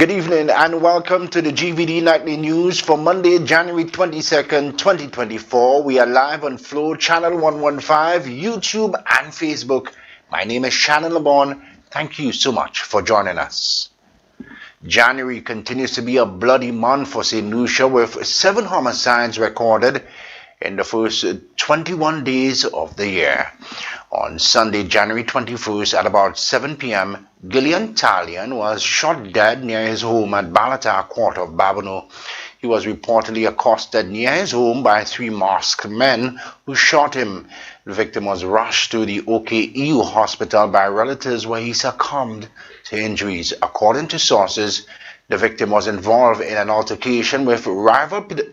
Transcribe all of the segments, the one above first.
Good evening and welcome to the Gvd Nightly News for Monday, January 22nd, 2024. We are live on Flow Channel 115, YouTube and Facebook. My name is Shannon LeBon. Thank you so much for joining us. January continues to be a bloody month for St. Lucia with 7 homicides recorded in the first 21 days of the year. On Sunday, January 21st at about 7 p.m., Julian Alfred was shot dead near his home at Balata Quarter of Babonneau. He was reportedly accosted near his home by 3 masked men who shot him. The victim was rushed to the OKEU hospital by relatives where he succumbed to injuries. According to sources, the victim was involved in an altercation with rivals,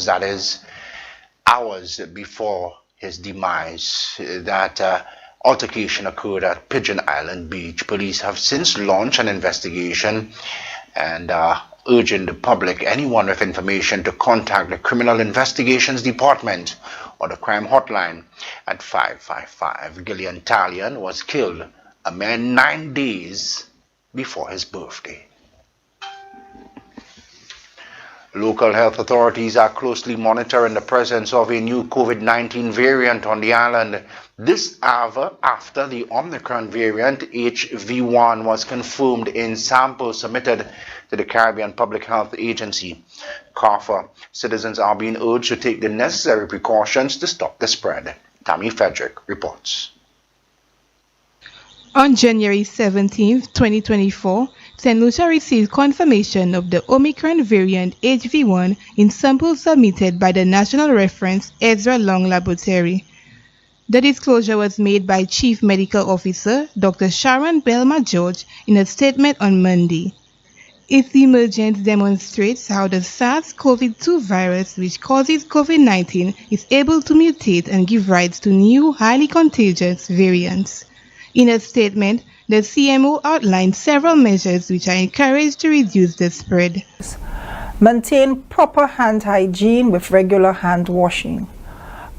that is, hours before his demise. That altercation occurred at Pigeon Island Beach. Police have since launched an investigation and urging the public, anyone with information, to contact the Criminal Investigations Department or the crime hotline at 555. Julian Alfred was killed a mere 9 days before his birthday. Local health authorities are closely monitoring the presence of a new COVID-19 variant on the island. This after the Omicron variant HV1 was confirmed in samples submitted to the Caribbean Public Health Agency, CARPHA. Citizens are being urged to take the necessary precautions to stop the spread. Tammy Frederick reports. On January 17, 2024, St. Lucia received confirmation of the Omicron variant HV1 in samples submitted by the National Reference Ezra Long Laboratory. The disclosure was made by Chief Medical Officer Dr. Sharon Belma George in a statement on Monday. Its emergence demonstrates how the SARS-CoV-2 virus, which causes COVID-19, is able to mutate and give rise to new, highly contagious variants. In a statement, the CMO outlined several measures which are encouraged to reduce the spread. Maintain proper hand hygiene with regular hand washing.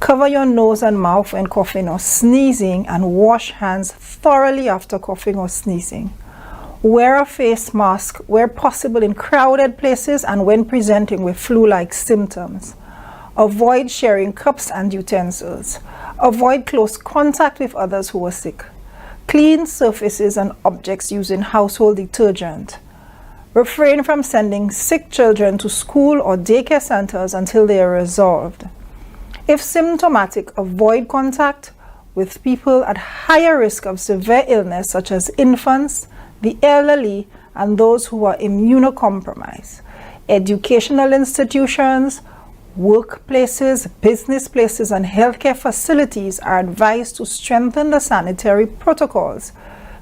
Cover your nose and mouth when coughing or sneezing and wash hands thoroughly after coughing or sneezing. Wear a face mask where possible in crowded places and when presenting with flu-like symptoms. Avoid sharing cups and utensils. Avoid close contact with others who are sick. Clean surfaces and objects using household detergent. Refrain from sending sick children to school or daycare centers until they are resolved. If symptomatic, avoid contact with people at higher risk of severe illness, such as infants, the elderly, and those who are immunocompromised. Educational institutions, workplaces, business places, and healthcare facilities are advised to strengthen the sanitary protocols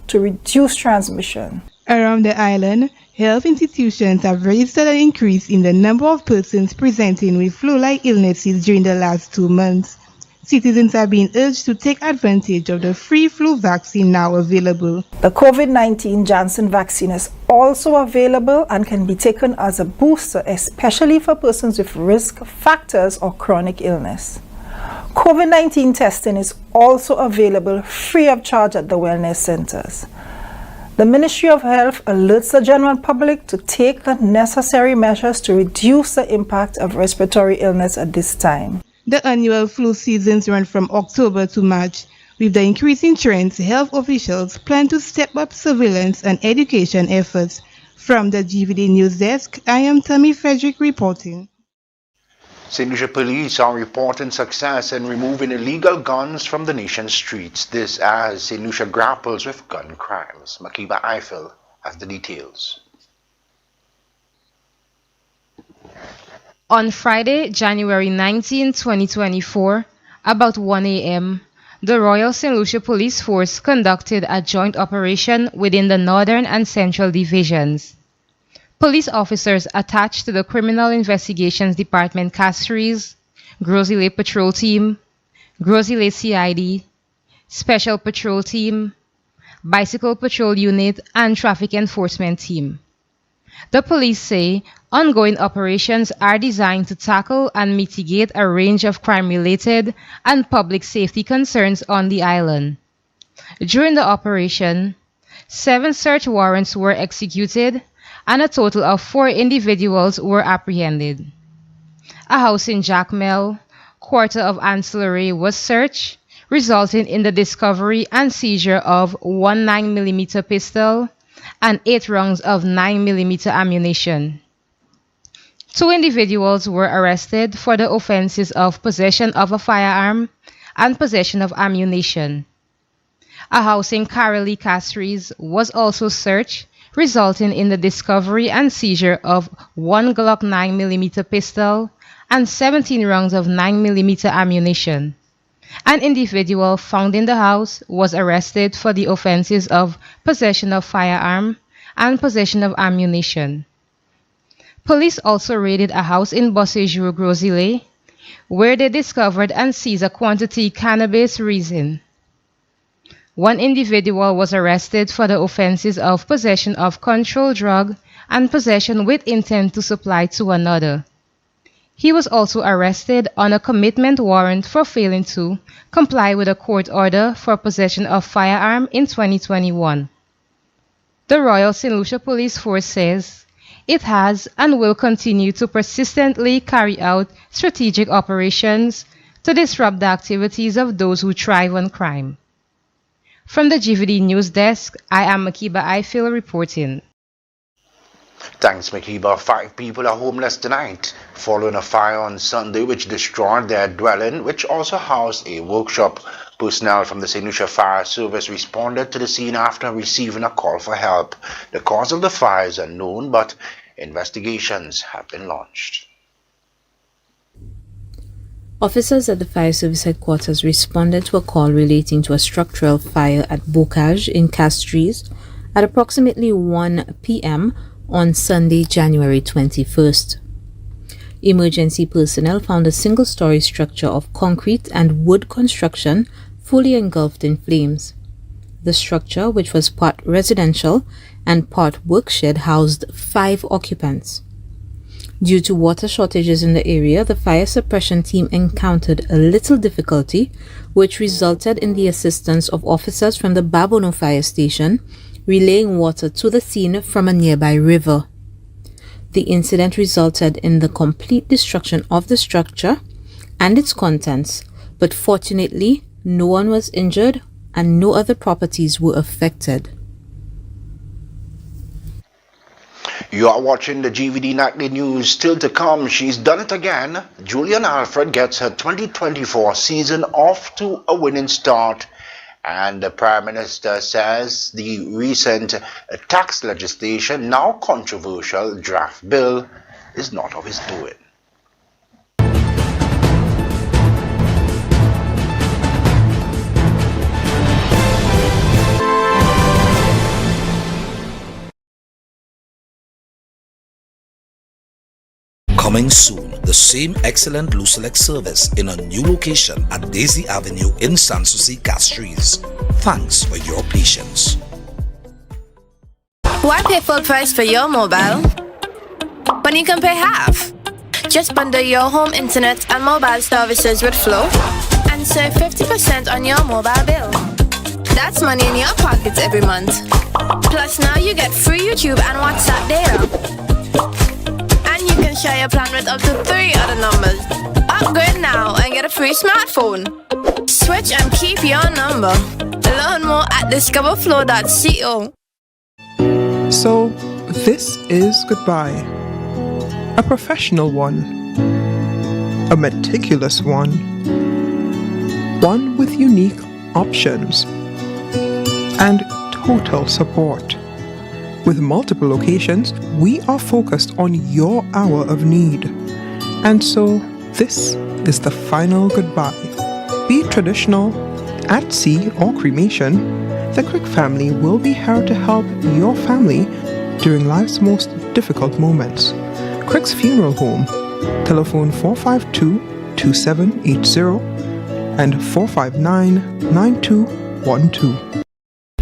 to reduce transmission. Around the island, health institutions have registered an increase in the number of persons presenting with flu-like illnesses during the last 2 months. Citizens are being urged to take advantage of the free flu vaccine now available. The COVID-19 Janssen vaccine is also available and can be taken as a booster, especially for persons with risk factors or chronic illness. COVID-19 testing is also available free of charge at the wellness centers. The Ministry of Health alerts the general public to take the necessary measures to reduce the impact of respiratory illness at this time. The annual flu seasons run from October to March. With the increasing trends, health officials plan to step up surveillance and education efforts. From the Gvd News Desk, I am Tammy Frederick reporting. St. Lucia police are reporting success in removing illegal guns from the nation's streets. This as St. Lucia grapples with gun crimes. Makiba Eiffel has the details. On Friday, January 19, 2024, about 1 a.m., the Royal St. Lucia Police Force conducted a joint operation within the Northern and Central Divisions. Police officers attached to the Criminal Investigations Department Castries, Grosile Patrol Team, Grosile CID, Special Patrol Team, Bicycle Patrol Unit, and Traffic Enforcement Team. The police say ongoing operations are designed to tackle and mitigate a range of crime-related and public safety concerns on the island. During the operation, 7 search warrants were executed, and a total of 4 individuals were apprehended. A house in Jacmel, quarter of Ancillary, was searched, resulting in the discovery and seizure of 1 9mm pistol and 8 rounds of 9mm ammunition. 2 individuals were arrested for the offenses of possession of a firearm and possession of ammunition. A house in Carolee, Castries was also searched, resulting in the discovery and seizure of 1 Glock 9mm pistol and 17 rounds of 9mm ammunition. An individual found in the house was arrested for the offenses of possession of firearm and possession of ammunition. Police also raided a house in Bossé-Jour-Grosillé, where they discovered and seized a quantity cannabis resin. 1 individual was arrested for the offenses of possession of controlled drug and possession with intent to supply to another. He was also arrested on a commitment warrant for failing to comply with a court order for possession of firearm in 2021. The Royal St. Lucia Police Force says it has and will continue to persistently carry out strategic operations to disrupt the activities of those who thrive on crime. From the Gvd News Desk, I am Makiba Eiffel reporting. Thanks, Makiba. 5 people are homeless tonight following a fire on Sunday which destroyed their dwelling, which also housed a workshop. Personnel from the St. Lucia Fire Service responded to the scene after receiving a call for help. The cause of the fire is unknown, but investigations have been launched. Officers at the Fire Service headquarters responded to a call relating to a structural fire at Bocage in Castries at approximately 1 p.m. on Sunday, January 21st. Emergency personnel found a single-story structure of concrete and wood construction fully engulfed in flames. The structure, which was part residential and part workshed, housed 5 occupants. Due to water shortages in the area, the fire suppression team encountered a little difficulty, which resulted in the assistance of officers from the Babono Fire Station relaying water to the scene from a nearby river. The incident resulted in the complete destruction of the structure and its contents, but fortunately, no one was injured and no other properties were affected. You are watching the Gvd Nightly News. Still to come, she's done it again. Julian Alfred gets her 2024 season off to a winning start. And the Prime Minister says the recent tax legislation, now controversial draft bill, is not of his doing. Coming soon, the same excellent Luselect service in a new location at Daisy Avenue in Sanssouci, Castries. Thanks for your patience. Why pay full price for your mobile when you can pay half? Just bundle your home internet and mobile services with Flow and save 50% on your mobile bill. That's money in your pockets every month. Plus now you get free YouTube and WhatsApp data. You can share your plan with up to 3 other numbers. Upgrade now and get a free smartphone. Switch and keep your number. Learn more at discoverflow.co. So, this is goodbye. A professional one. A meticulous one. One with unique options. And total support. With multiple locations, we are focused on your hour of need. And so, this is the final goodbye. Be it traditional, at sea, or cremation, the Crick family will be here to help your family during life's most difficult moments. Crick's Funeral Home, telephone 452-2780 and 459-9212.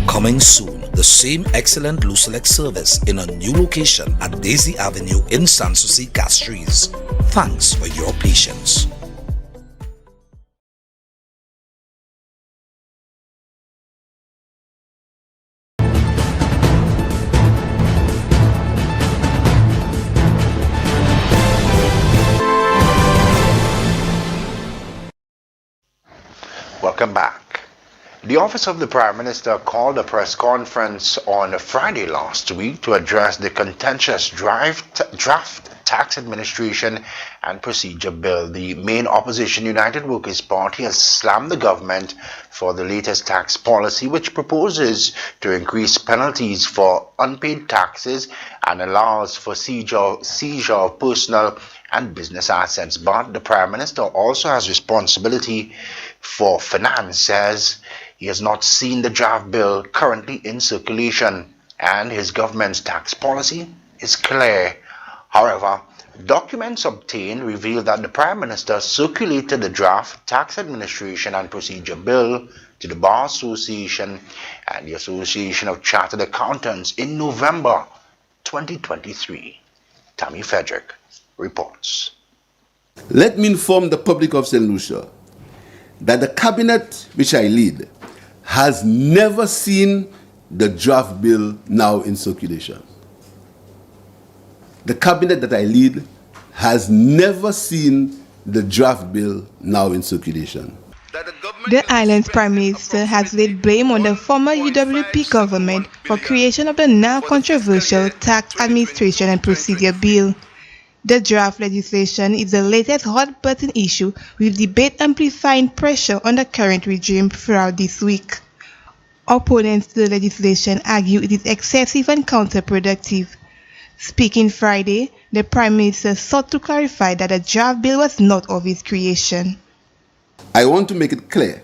Coming soon, the same excellent Luselect service in a new location at Daisy Avenue in Sanssouci, Castries. Thanks for your patience. Welcome back. The Office of the Prime Minister called a press conference on Friday last week to address the contentious draft Tax Administration and Procedure Bill. The main opposition, United Workers' Party, has slammed the government for the latest tax policy, which proposes to increase penalties for unpaid taxes and allows for seizure of personal and business assets. But the Prime Minister also has responsibility for finance, says he has not seen the draft bill currently in circulation, and his government's tax policy is clear. However, documents obtained reveal that the Prime Minister circulated the draft Tax Administration and Procedure Bill to the Bar Association and the Association of Chartered Accountants in November 2023. Tammy Frederick reports. Let me inform the public of St. Lucia that the cabinet which I lead has never seen the draft bill now in circulation. The cabinet that I lead has never seen the draft bill now in circulation. The island's Prime Minister has laid blame on the former UWP government for creation of the now controversial Tax Administration and Procedure Bill. The draft legislation is the latest hot-button issue, with debate amplifying pressure on the current regime throughout this week. Opponents to the legislation argue it is excessive and counterproductive. Speaking Friday, the Prime Minister sought to clarify that the draft bill was not of his creation. I want to make it clear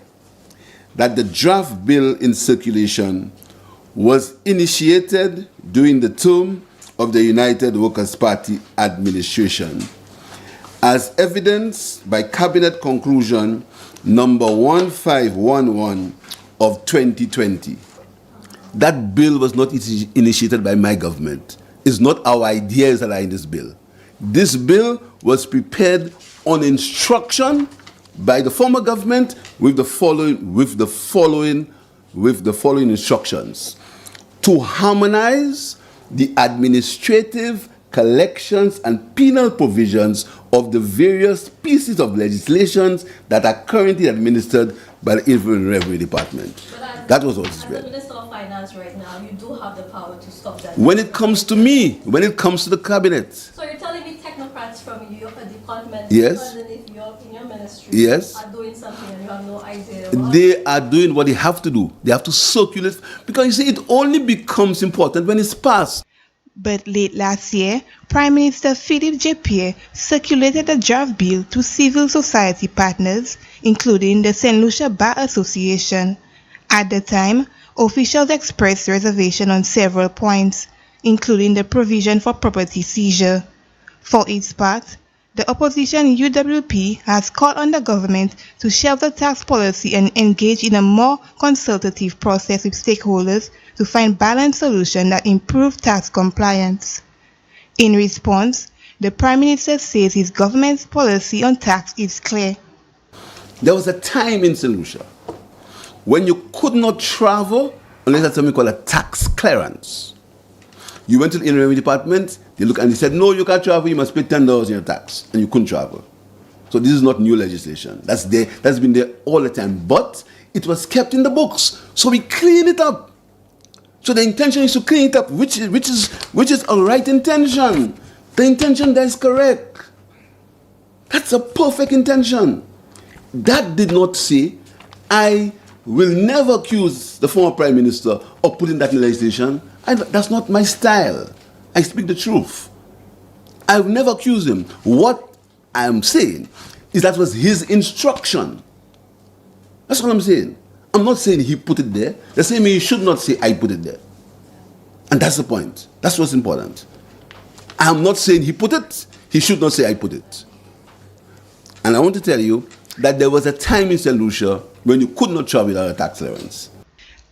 that the draft bill in circulation was initiated during the term of the United Workers' Party administration, as evidenced by Cabinet Conclusion number 1511 of 2020. That bill was not initiated by my government. It's not our ideas that are in this bill. This bill was prepared on instruction by the former government with the following instructions: to harmonize the administrative, collections, and penal provisions of the various pieces of legislation that are currently administered by the Inland Revenue Department. That was what it said. As the Minister of Finance right now, you do have the power to stop that. When it comes to me, when it comes to the cabinet. So you're telling me technocrats from your department, Yes, underneath in your ministry, yes, are doing something and you have no idea about? They are doing what they have to do. They have to circulate, because you see, it only becomes important when it's passed. But late last year, Prime Minister Philippe Japierre circulated the draft bill to civil society partners, including the St. Lucia Bar Association. At the time, officials expressed reservation on several points, including the provision for property seizure. For its part, the opposition UWP has called on the government to shelve the tax policy and engage in a more consultative process with stakeholders to find balanced solutions that improve tax compliance. In response, the Prime Minister says his government's policy on tax is clear. There was a time in St. Lucia when you could not travel unless had something called a tax clearance. You went to the Inland Revenue Department, they looked and they said, no, you can't travel, you must pay $10 in your tax, and you couldn't travel. So this is not new legislation. That's been there all the time, but it was kept in the books, so we cleaned it up. So the intention is to clean it up, which is a right intention. The intention there is correct. That's a perfect intention. That did not say, I will never accuse the former Prime Minister of putting that in legislation. That's not my style. I speak the truth. I've never accused him. What I'm saying is that was his instruction. That's what I'm saying. I'm not saying he put it there. The same way he should not say I put it there. And that's the point. That's what's important. I'm not saying he put it. He should not say I put it. And I want to tell you that there was a time in St. Lucia when you could not travel without a tax clearance.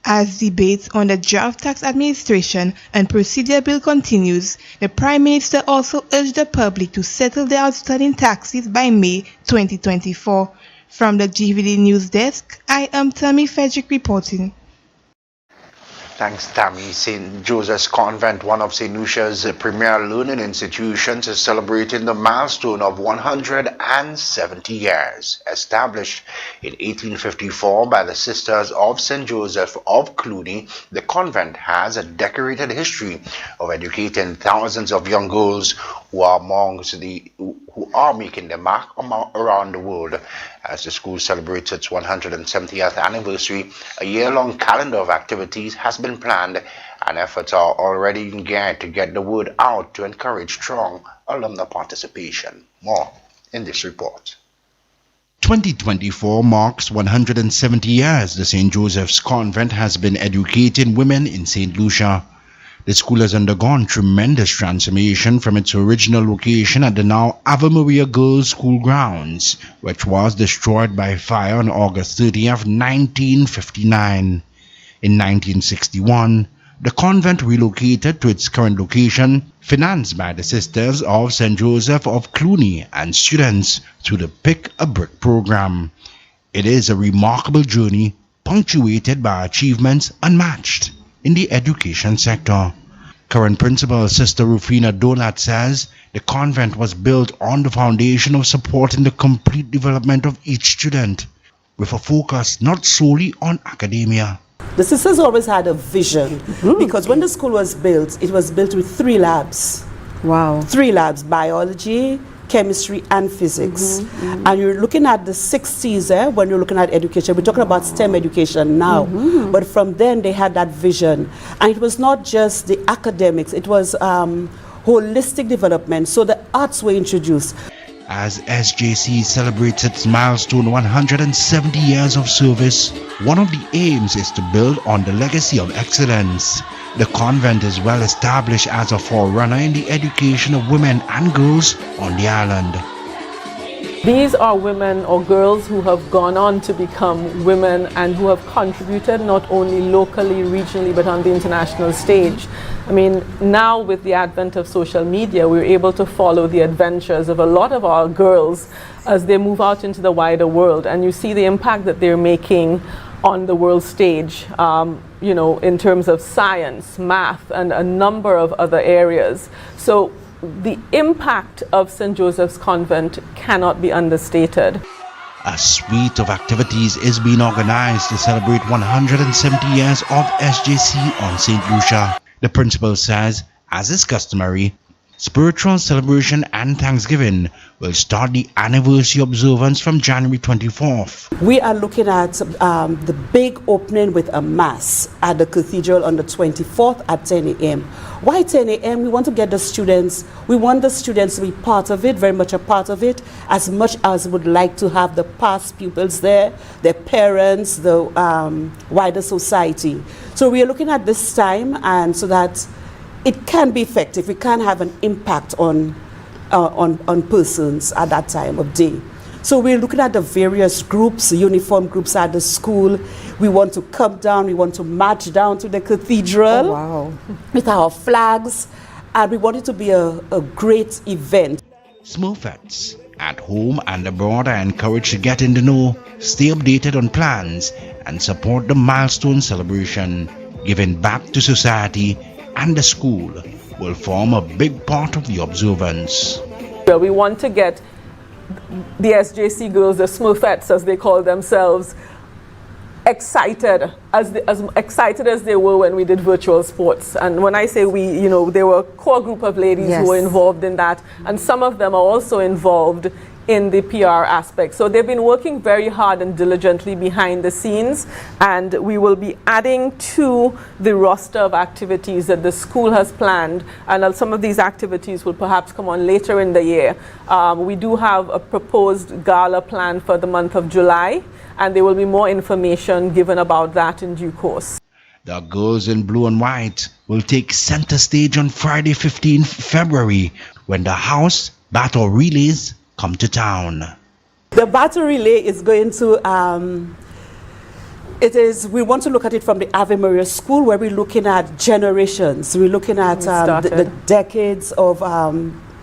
As debate on the draft tax administration and procedure bill continues, the Prime Minister also urged the public to settle their outstanding taxes by May 2024. From the Gvd News Desk, I am Tammy Frederick reporting. Thanks, Tammy. St. Joseph's Convent, one of St. Lucia's premier learning institutions, is celebrating the milestone of 170 years. Established in 1854 by the Sisters of St. Joseph of Cluny, the convent has a decorated history of educating thousands of young girls who are making their mark around the world. As the school celebrates its 170th anniversary, a year-long calendar of activities has been planned, and efforts are already in gear to get the word out to encourage strong alumni participation. More in this report. 2024 marks 170 years the St. Joseph's Convent has been educating women in St. Lucia. The school has undergone tremendous transformation from its original location at the now Ave Maria Girls' School grounds, which was destroyed by fire on August 30th, 1959. In 1961, the convent relocated to its current location, financed by the Sisters of St. Joseph of Cluny and students through the Pick a Brick program. It is a remarkable journey, punctuated by achievements unmatched in the education sector. Current principal Sister Rufina Dolat says the convent was built on the foundation of supporting the complete development of each student, with a focus not solely on academia. The sisters always had a vision, because when the school was built, it was built with 3 labs. Wow. 3 labs: biology, chemistry, and physics. And you're looking at the 60s, when you're looking at education. We're talking about STEM education now. But from then, they had that vision. And it was not just the academics, it was holistic development. So the arts were introduced. As SJC celebrates its milestone 170 years of service, one of the aims is to build on the legacy of excellence. The convent is well established as a forerunner in the education of women and girls on the island. These are women or girls who have gone on to become women and who have contributed not only locally, regionally, but on the international stage. I mean, now with the advent of social media, we're able to follow the adventures of a lot of our girls as they move out into the wider world. And you see the impact that they're making on the world stage, you know, in terms of science, math, and a number of other areas. So the impact of St. Joseph's Convent cannot be understated. A suite of activities is being organized to celebrate 170 years of SJC on St. Lucia. The principal says, as is customary, spiritual celebration and Thanksgiving will start the anniversary observance from January 24th. We are looking at the big opening with a mass at the cathedral on the 24th at 10 a.m. Why 10 a.m.? We want to get the students, we want the students to be part of it, very much a part of it, as much as we would like to have the past pupils there, their parents, the wider society. So we are looking at this time, and so that it can be effective. We can have an impact on persons at that time of day. So we're looking at the various groups, uniform groups at the school. We want to come down, we want to march down to the cathedral with our flags, and we want it to be a great event. Smurfettes at home and abroad are encouraged to get in the know, stay updated on plans, and support the milestone celebration. Giving back to society and the school will form a big part of the observance. We want to get the SJC girls, the Smurfettes as they call themselves, excited, as excited as they were when we did virtual sports. And when I say we, you know, there were a core group of ladies who were involved in that, and some of them are also involved in the PR aspect. So they've been working very hard and diligently behind the scenes, and we will be adding to the roster of activities that the school has planned, and some of these activities will perhaps come on later in the year. We do have a proposed gala plan for the month of July, and there will be more information given about that in due course. The girls in blue and white will take center stage on Friday 15th February when the house battle relays come to town. The battle relay is going to, we want to look at it from the Ave Maria School, where we're looking at generations. We're looking at the decades of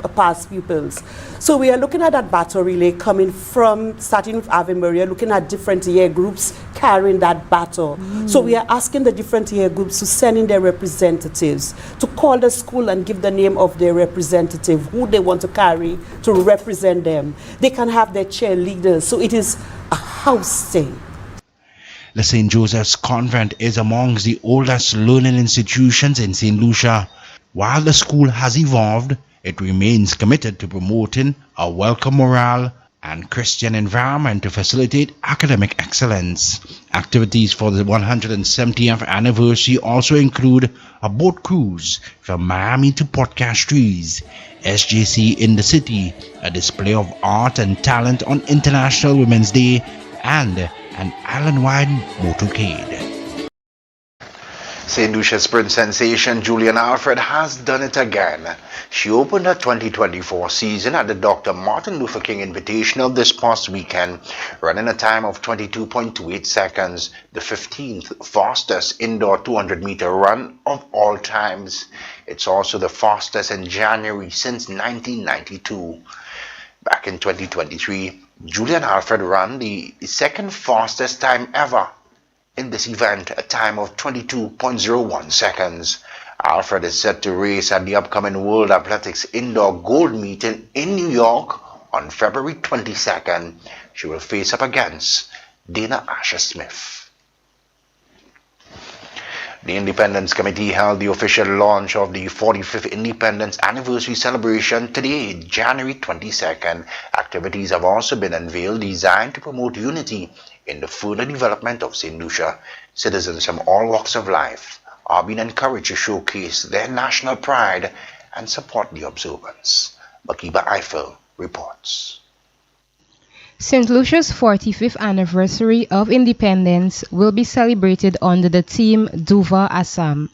past pupils. So we are looking at that battle relay starting with Ave Maria, looking at different year groups carrying that battle. So we are asking the different year groups to send in their representatives, to call the school and give the name of their representative, who they want to carry to represent them. They can have their cheerleaders. So it is a house thing. The St. Joseph's Convent is amongst the oldest learning institutions in St. Lucia. While the school has evolved, it remains committed to promoting a welcome morale and Christian environment to facilitate academic excellence. Activities for the 170th anniversary also include a boat cruise from Miami to Port Castries, SJC in the city, a display of art and talent on International Women's Day, and an island-wide motorcade. St. Lucia sprint sensation Julian Alfred has done it again. She opened her 2024 season at the Dr. Martin Luther King Invitational this past weekend, running a time of 22.28 seconds, the 15th fastest indoor 200-meter run of all times. It's also the fastest in January since 1992. Back in 2023, Julian Alfred ran the second fastest time ever in this event, a time of 22.01 seconds. Alfred is set to race at the upcoming World Athletics Indoor Gold Meeting in New York on February 22nd. She will face up against Dana Asher-Smith. The Independence Committee held the official launch of the 45th Independence Anniversary celebration today, January 22nd. Activities have also been unveiled designed to promote unity in the further development of St. Lucia. Citizens from all walks of life are being encouraged to showcase their national pride and support the observance. Makiba Eiffel reports. St. Lucia's 45th anniversary of independence will be celebrated under the theme Duva Assam,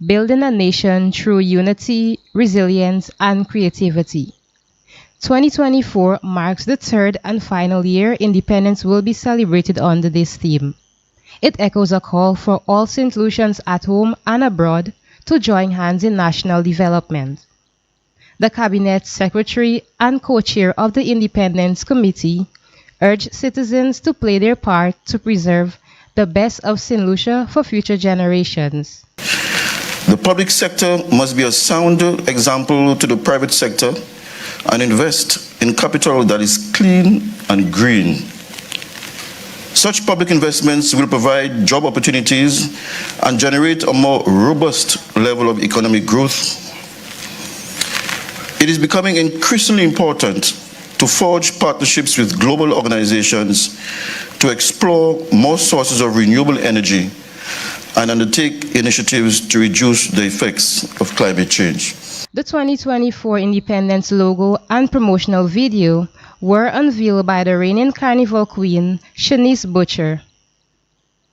building a nation through unity, resilience, and creativity. 2024 marks the third and final year independence will be celebrated under this theme. It echoes a call for all St. Lucians at home and abroad to join hands in national development. The Cabinet Secretary and co-chair of the Independence Committee urged citizens to play their part to preserve the best of St. Lucia for future generations. The public sector must be a sound example to the private sector and invest in capital that is clean and green. Such public investments will provide job opportunities and generate a more robust level of economic growth. It is becoming increasingly important to forge partnerships with global organizations to explore more sources of renewable energy and undertake initiatives to reduce the effects of climate change. The 2024 Independence logo and promotional video were unveiled by the reigning Carnival Queen, Shanice Butcher.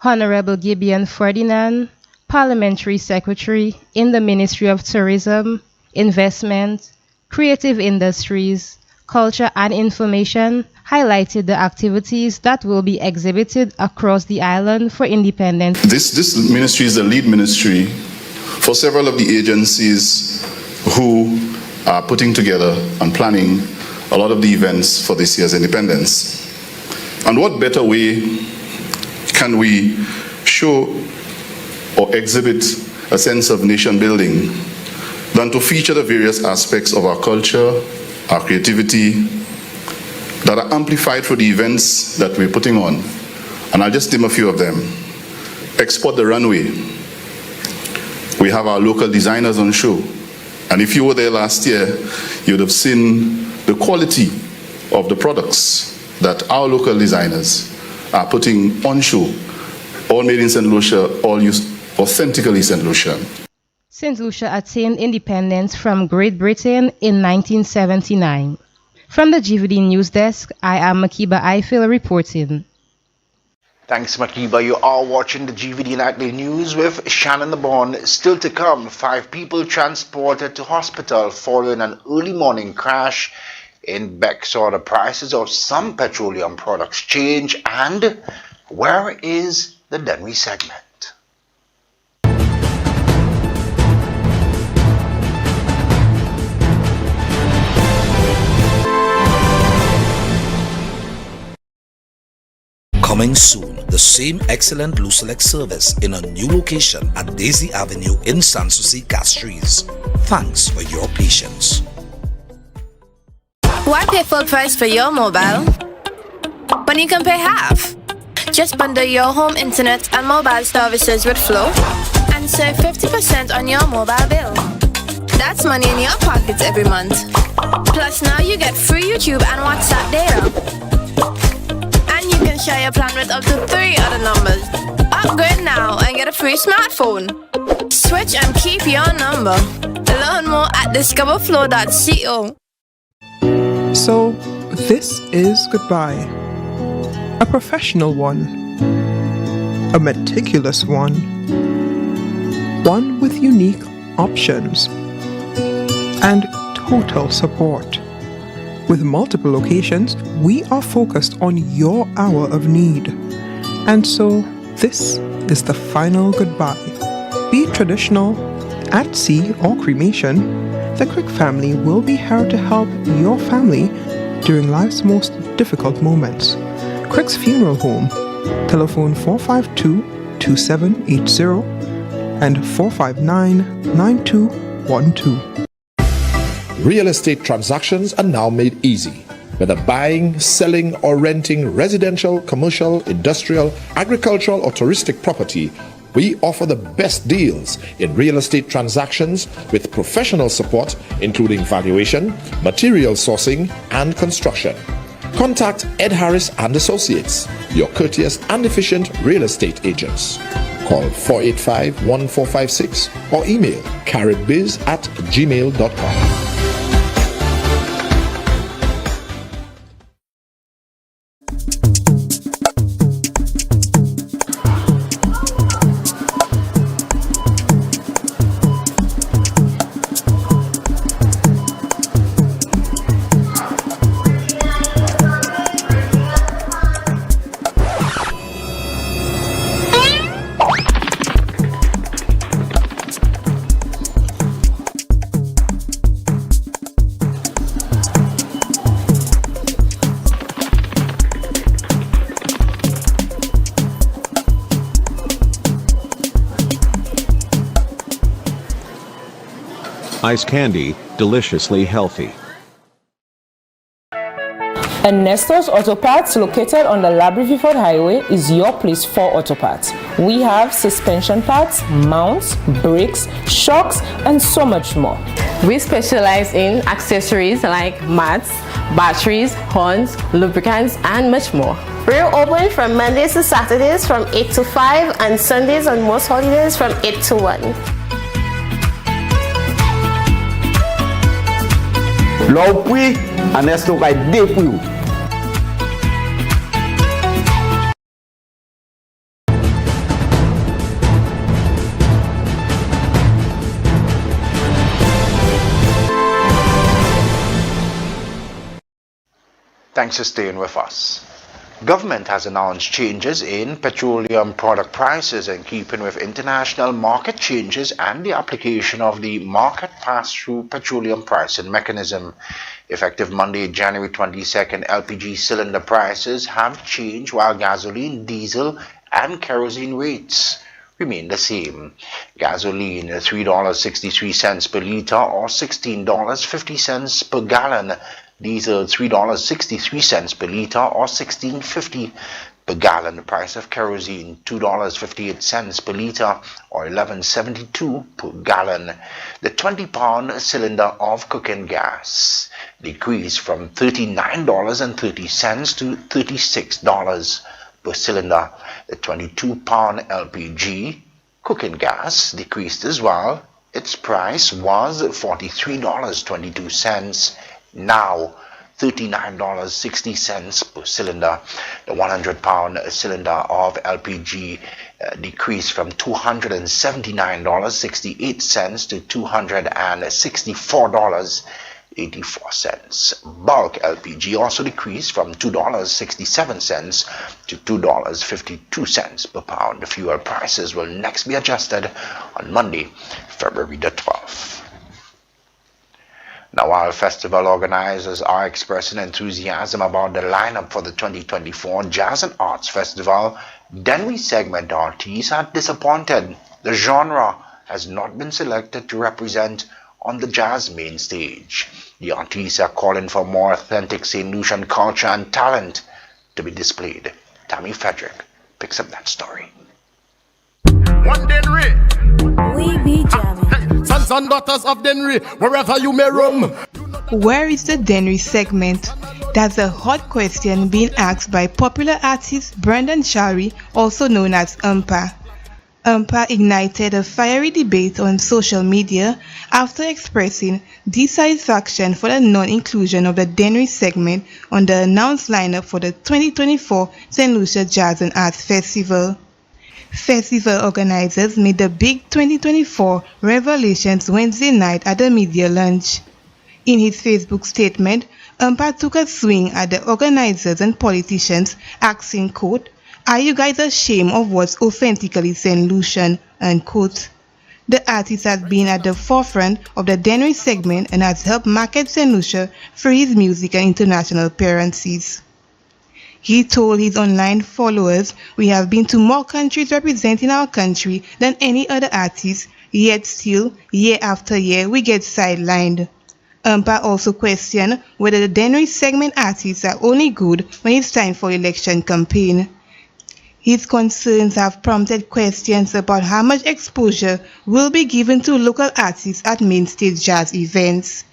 Honorable Gibeon Ferdinand, Parliamentary Secretary in the Ministry of Tourism, Investment, Creative Industries, Culture and Information, highlighted the activities that will be exhibited across the island for independence. This ministry is the lead ministry for several of the agencies who are putting together and planning a lot of the events for this year's independence. And what better way can we show or exhibit a sense of nation building than to feature the various aspects of our culture, our creativity, that are amplified through the events that we're putting on. And I'll just name a few of them. Export the runway. We have our local designers on show. And if you were there last year, you would have seen the quality of the products that our local designers are putting on show. All made in St. Lucia, all used authentically St. Lucian. St. Lucia attained independence from Great Britain in 1979. From the Gvd News Desk, I am Makiba Eiffel reporting. Thanks, Makiba. You are watching the Gvd Nightly News with Shannon the Bond. Still to come, 5 people transported to hospital following an early morning crash in Bexar. The prices of some petroleum products change, and where is the Denry segment? Coming soon, the same excellent Lucelec service in a new location at Daisy Avenue in Sanssouci, Castries. Thanks for your patience. Why pay full price for your mobile when you can pay half? Just bundle your home internet and mobile services with Flow and save 50% on your mobile bill. That's money in your pockets every month. Plus now you get free YouTube and WhatsApp data. And you can share your plan with up to 3 other numbers. Upgrade now and get a free smartphone. Switch and keep your number. Learn more at discoverflow.co. So, this is goodbye. A professional one. A meticulous one. One with unique options. And total support. With multiple locations, we are focused on your hour of need. And so, this is the final goodbye. Be it traditional, at sea, or cremation, the Crick family will be here to help your family during life's most difficult moments. Crick's Funeral Home, telephone 452-2780 and 459-9212. Real estate transactions are now made easy. Whether buying, selling, or renting residential, commercial, industrial, agricultural, or touristic property, we offer the best deals in real estate transactions with professional support, including valuation, material sourcing, and construction. Contact Ed Harris and Associates, your courteous and efficient real estate agents. Call 485-1456 or email caribbiz@gmail.com. Ice candy, deliciously healthy. Ernesto's Auto Parts, located on the Labrie-Viford Highway, is your place for auto parts. We have suspension parts, mounts, brakes, shocks, and so much more. We specialize in accessories like mats, batteries, horns, lubricants, and much more. We're open from Mondays to Saturdays from 8 to 5 and Sundays on most holidays from 8 to 1. L'on prie, Ernesto va aider pour vous. Thanks for staying with us. Government has announced changes in petroleum product prices in keeping with international market changes and the application of the market pass-through petroleum pricing mechanism. Effective Monday, January 22nd, LPG cylinder prices have changed while gasoline, diesel, and kerosene rates remain the same. Gasoline $3.63 per litre or $16.50 per gallon. Diesel $3.63 per litre or $16.50 per gallon. The price of kerosene $2.58 per litre or $11.72 per gallon. The 20-pound cylinder of cooking gas decreased from $39.30 to $36 per cylinder. The 22-pound LPG cooking gas decreased as well. Its price was $43.22. Now $39.60 per cylinder. The 100-pound cylinder of LPG decreased from $279.68 to $264.84. Bulk LPG also decreased from $2.67 to $2.52 per pound. The fuel prices will next be adjusted on Monday, February the 12th. Now, while festival organizers are expressing enthusiasm about the lineup for the 2024 Jazz and Arts Festival, Dennery segment artists are disappointed. The genre has not been selected to represent on the jazz main stage. The artists are calling for more authentic St. Lucian culture and talent to be displayed. Tammy Frederick picks up that story. One Dennery. We be jamming. Sons and daughters of Dennery, wherever you may roam. Where is the Dennery segment? That's a hot question being asked by popular artist Brendan Shari, also known as Umpa. Umpa ignited a fiery debate on social media after expressing dissatisfaction for the non-inclusion of the Dennery segment on the announced lineup for the 2024 St. Lucia Jazz and Arts Festival. Festival organizers made the big 2024 revelations Wednesday night at the media lunch. In his Facebook statement, Umpa took a swing at the organizers and politicians, asking, quote, "Are you guys ashamed of what's authentically St. Lucian?" unquote. The artist has been at the forefront of the Dennery segment and has helped market St. Lucia through his music and international appearances. He told his online followers, "We have been to more countries representing our country than any other artist, yet still, year after year, we get sidelined." Umpa also questioned whether the Dennery segment artists are only good when it's time for election campaign. His concerns have prompted questions about how much exposure will be given to local artists at mainstage jazz events.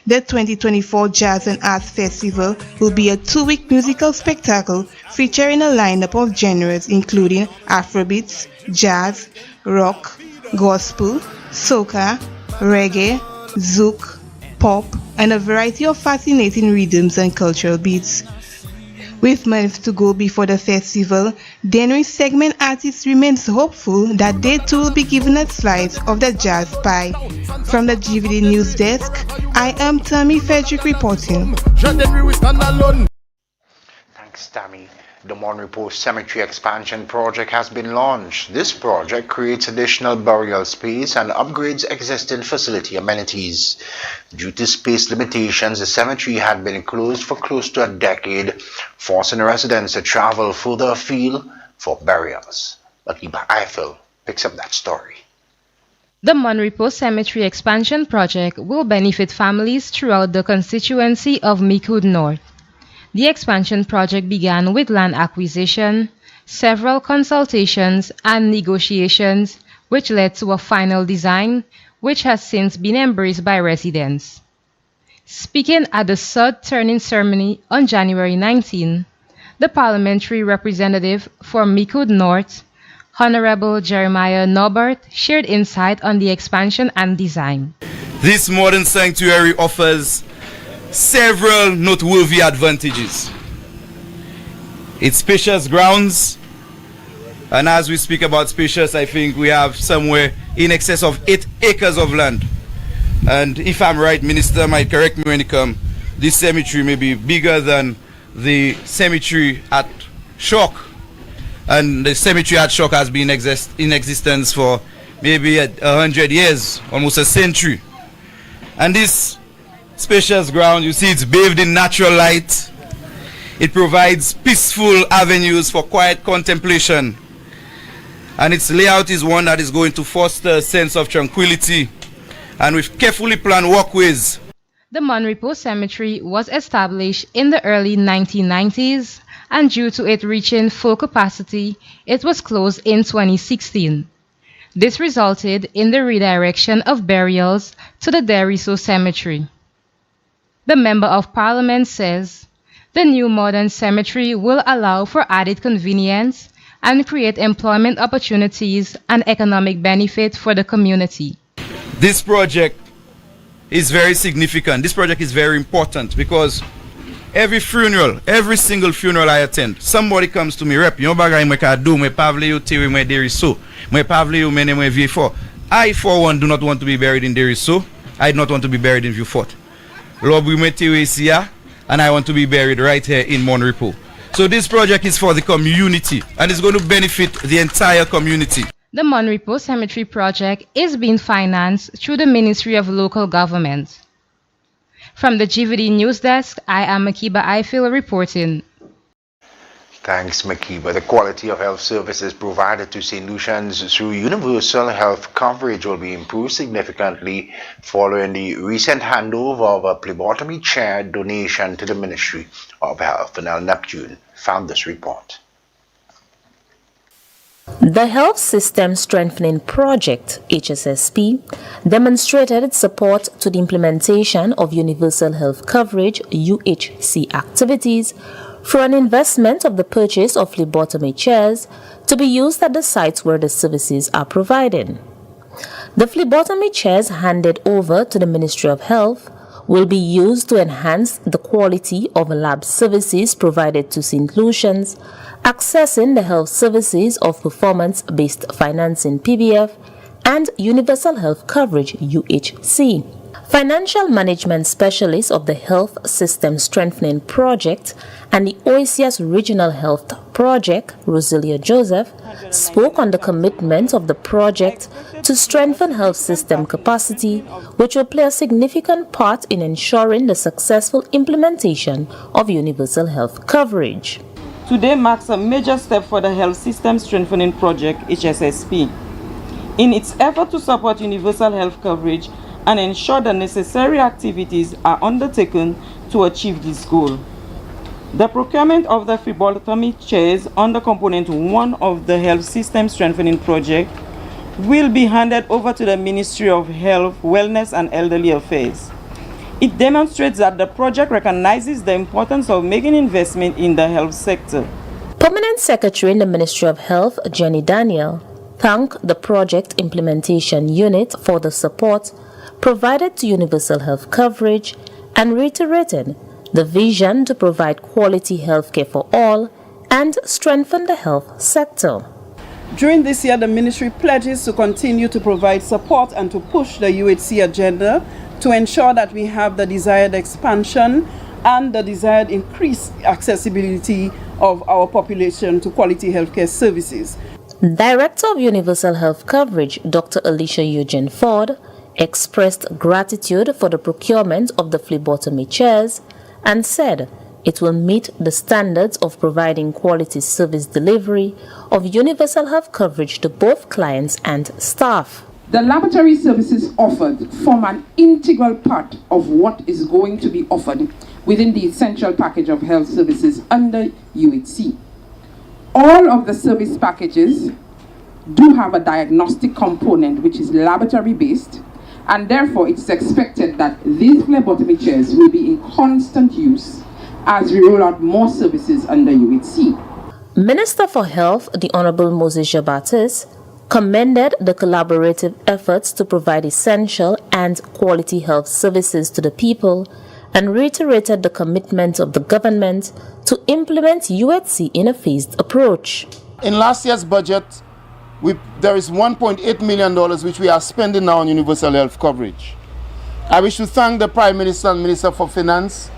The 2024 Jazz and Arts Festival will be a 2-week musical spectacle featuring a lineup of genres including Afrobeats, jazz, rock, gospel, soca, reggae, zouk, pop, and a variety of fascinating rhythms and cultural beats. With months to go before the festival, Dennery segment artists remains hopeful that they too will be given a slice of the jazz pie. From the Gvd News Desk, I am Tammy Frederick reporting. Thanks, Tammy. The Monrepo Cemetery Expansion Project has been launched. This project creates additional burial space and upgrades existing facility amenities. Due to space limitations, the cemetery had been closed for close to a decade, forcing residents to travel further afield for burials. Akiba Eiffel picks up that story. The Monrepo Cemetery Expansion Project will benefit families throughout the constituency of Micoud North. The expansion project began with land acquisition, several consultations and negotiations, which led to a final design, which has since been embraced by residents. Speaking at the sod turning ceremony on January 19, the parliamentary representative for Micoud North, Honorable Jeremiah Norbert, shared insight on the expansion and design. This modern sanctuary offers several noteworthy advantages. Its spacious grounds, and as we speak about spacious, I think we have somewhere in excess of 8 acres of land. And if I'm right, Minister might correct me when it comes, this cemetery may be bigger than the cemetery at Shock. And the cemetery at Shock has been in existence for maybe 100 years, almost a century. And this spacious ground, you see, it's bathed in natural light. It provides peaceful avenues for quiet contemplation, and its layout is one that is going to foster a sense of tranquility, and with carefully planned walkways. The Monrepo Cemetery was established in the early 1990s, and due to it reaching full capacity, it was closed in 2016. This resulted in the redirection of burials to the Deriso Cemetery. The Member of Parliament says the new modern cemetery will allow for added convenience and create employment opportunities and economic benefit for the community. This project is very significant. This project is very important because every funeral, every single funeral I attend, somebody comes to me, rep, yon bagay mwen ka do, mwen pavle yo tiri mwen Deriso, mwen pavle yo mene mwen Vieux-Fort. I, for one, do not want to be buried in Deriso. I do not want to be buried in Vieux-Fort. Lord, we met here, and I want to be buried right here in Monrepo. So this project is for the community, and it's going to benefit the entire community. The Monrepo Cemetery project is being financed through the Ministry of Local Government. From the Gvd News Desk, I am Makiba Eiffel reporting. Thanks, Makiba. The quality of health services provided to St. Lucians through universal health coverage will be improved significantly following the recent handover of a phlebotomy chair donation to the Ministry of Health. Fennel Neptune found this report. The Health System Strengthening Project, HSSP, demonstrated its support to the implementation of universal health coverage, UHC activities, through an investment of the purchase of phlebotomy chairs to be used at the sites where the services are provided. The phlebotomy chairs handed over to the Ministry of Health will be used to enhance the quality of lab services provided to St. Lucians, accessing the health services of performance-based financing PBF and universal health coverage UHC. Financial management specialist of the Health System Strengthening Project and the OACS Regional Health Project, Roselia Joseph, spoke on the commitment of the project to strengthen health system capacity, which will play a significant part in ensuring the successful implementation of universal health coverage. Today marks a major step for the Health System Strengthening Project, HSSP, in its effort to support universal health coverage and ensure the necessary activities are undertaken to achieve this goal. The procurement of the phlebotomy chairs under Component 1 of the Health System Strengthening Project will be handed over to the Ministry of Health, Wellness and Elderly Affairs. It demonstrates that the project recognizes the importance of making investment in the health sector. Permanent Secretary in the Ministry of Health, Jenny Daniel, thanked the project implementation unit for the support provided to universal health coverage and reiterated the vision to provide quality health care for all and strengthen the health sector. During this year, the ministry pledges to continue to provide support and to push the UHC agenda to ensure that we have the desired expansion and the desired increased accessibility of our population to quality healthcare services. Director of Universal Health Coverage, Dr. Alicia Eugene Ford, expressed gratitude for the procurement of the phlebotomy chairs and said it will meet the standards of providing quality service delivery of universal health coverage to both clients and staff. The laboratory services offered form an integral part of what is going to be offered within the essential package of health services under UHC. All of the service packages do have a diagnostic component which is laboratory based, and therefore it's expected that these phlebotomy chairs will be in constant use as we roll out more services under UHC. Minister for Health, the Honorable Moses Jabatis, commended the collaborative efforts to provide essential and quality health services to the people and reiterated the commitment of the government to implement UHC in a phased approach. In last year's budget, there is $1.8 million which we are spending now on universal health coverage. I wish to thank the Prime Minister and Minister for Finance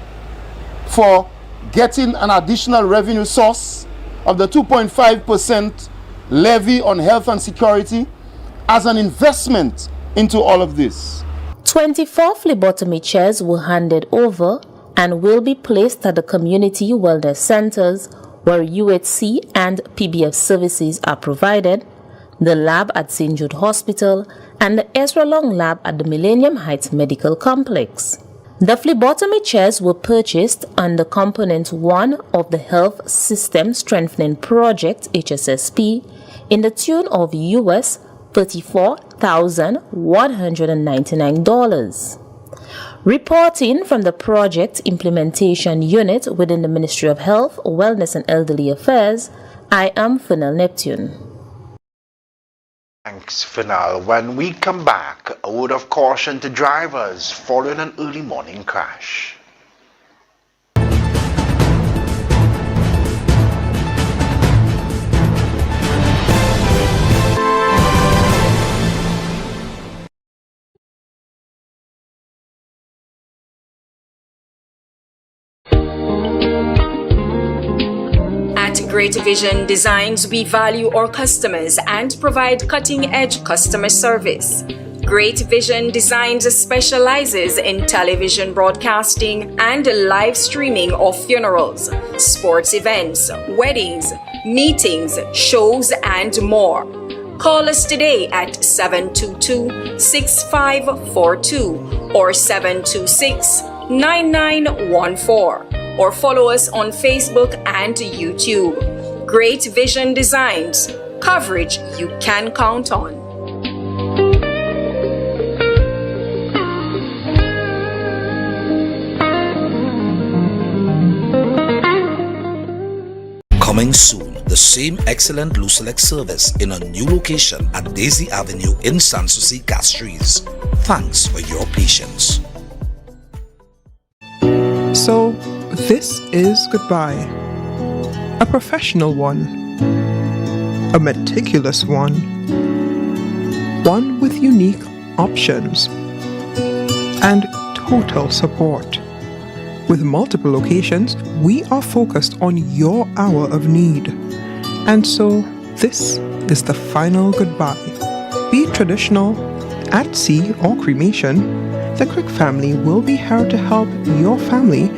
for getting an additional revenue source of the 2.5% levy on health and security as an investment into all of this. 24 phlebotomy chairs were handed over and will be placed at the community wellness centers where UHC and PBF services are provided, the lab at St. Jude Hospital, and the Ezra Long lab at the Millennium Heights Medical Complex. The phlebotomy chairs were purchased under Component 1 of the Health System Strengthening Project, HSSP, in the tune of US $34,199. Reporting from the Project Implementation Unit within the Ministry of Health, Wellness and Elderly Affairs, I am Fennel Neptune. Thanks, Fennel. When we come back, a word of caution to drivers following an early morning crash. Great Vision Designs, we value our customers and provide cutting-edge customer service. Great Vision Designs specializes in television broadcasting and live streaming of funerals, sports events, weddings, meetings, shows, and more. Call us today at 722-6542 or 726-9914 or follow us on Facebook and YouTube. Great Vision Designs, coverage you can count on. Coming soon, the same excellent Lucelec service in a new location at Daisy Avenue in Sanssouci, Castries. Thanks for your patience. So, this is goodbye. A professional one. A meticulous one. One with unique options. And total support. With multiple locations, we are focused on your hour of need. And so, this is the final goodbye. Be it traditional, at sea, or cremation, the Crick family will be here to help your family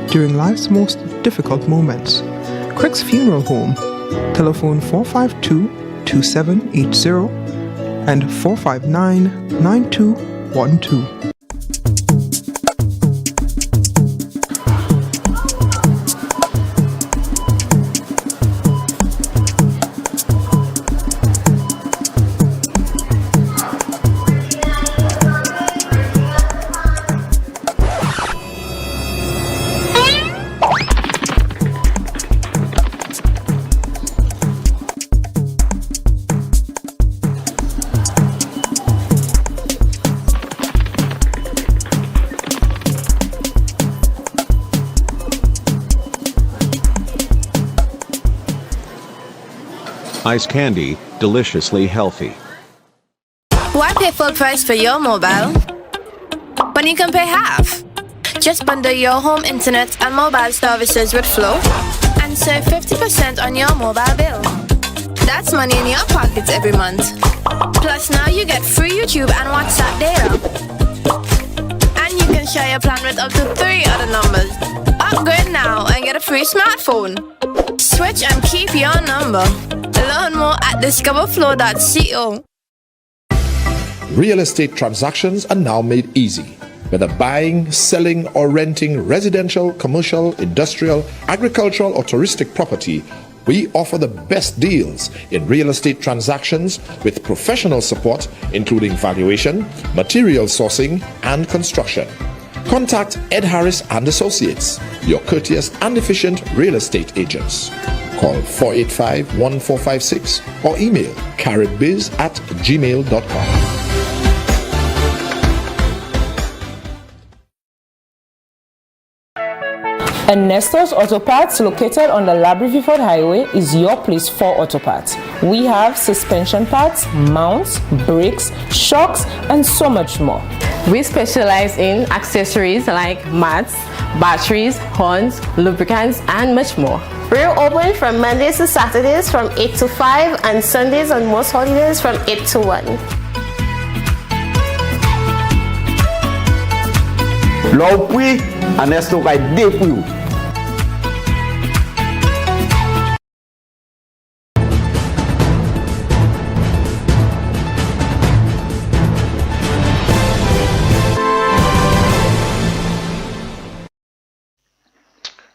during life's most difficult moments. Crick's Funeral Home, telephone 452-2780 and 459-9212. Ice candy, deliciously healthy. Why pay full price for your mobile when you can pay half? Just bundle your home internet and mobile services with Flow and save 50% on your mobile bill. That's money in your pocket every month. Plus now you get free YouTube and WhatsApp data. And you can share your plan with up to 3 other numbers. Upgrade now and get a free smartphone. Switch and keep your number. Learn more at discoverflow.co. Real estate transactions are now made easy. Whether buying, selling, or renting residential, commercial, industrial, agricultural, or touristic property, we offer the best deals in real estate transactions with professional support, including valuation, material sourcing, and construction. Contact Ed Harris and Associates, your courteous and efficient real estate agents. Call 485-1456 or email carrotbiz@gmail.com. Ernesto's Auto Parts, located on the Labrie-Viford Highway, is your place for auto parts. We have suspension parts, mounts, brakes, shocks, and so much more. We specialize in accessories like mats, batteries, horns, lubricants, and much more. We're open from Mondays to Saturdays from 8 to 5 and Sundays and most holidays from 8 to 1. L'opri, Ernesto vai depois.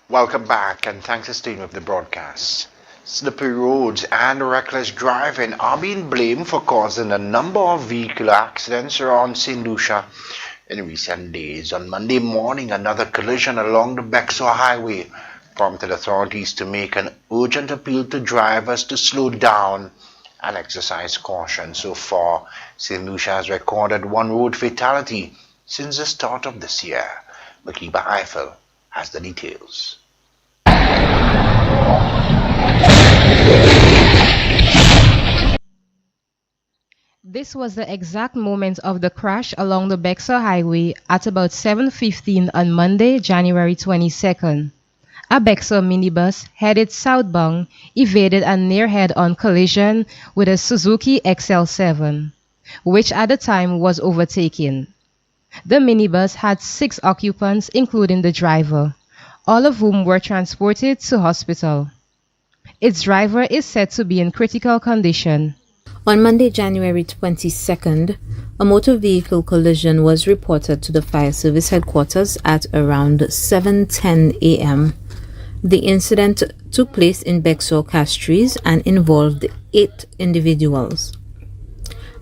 Welcome back and thanks for staying with the broadcast. Slippery roads and reckless driving are being blamed for causing a number of vehicular accidents around St. Lucia in recent days. On Monday morning, another collision along the Bexar Highway prompted authorities to make an urgent appeal to drivers to slow down and exercise caution. So far, St. Lucia has recorded 1 road fatality since the start of this year. Makiba Eiffel has the details. This was the exact moment of the crash along the Bexar Highway at about 7:15 on Monday, January 22nd. A Bexar minibus headed southbound evaded a near head-on collision with a Suzuki XL7. which at the time was overtaken. The minibus had 6 occupants, including the driver, all of whom were transported to hospital. Its driver is said to be in critical condition. On Monday, January 22nd, a motor vehicle collision was reported to the fire service headquarters at around 7:10 a.m. The incident took place in Bexar, Castries, and involved 8 individuals.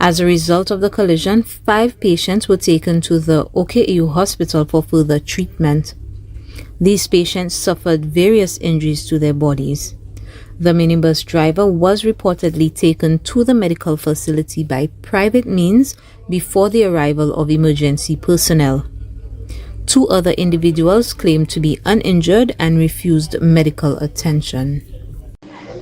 As a result of the collision, 5 patients were taken to the OKU hospital for further treatment. These patients suffered various injuries to their bodies. The minibus driver was reportedly taken to the medical facility by private means before the arrival of emergency personnel. 2 other individuals claimed to be uninjured and refused medical attention.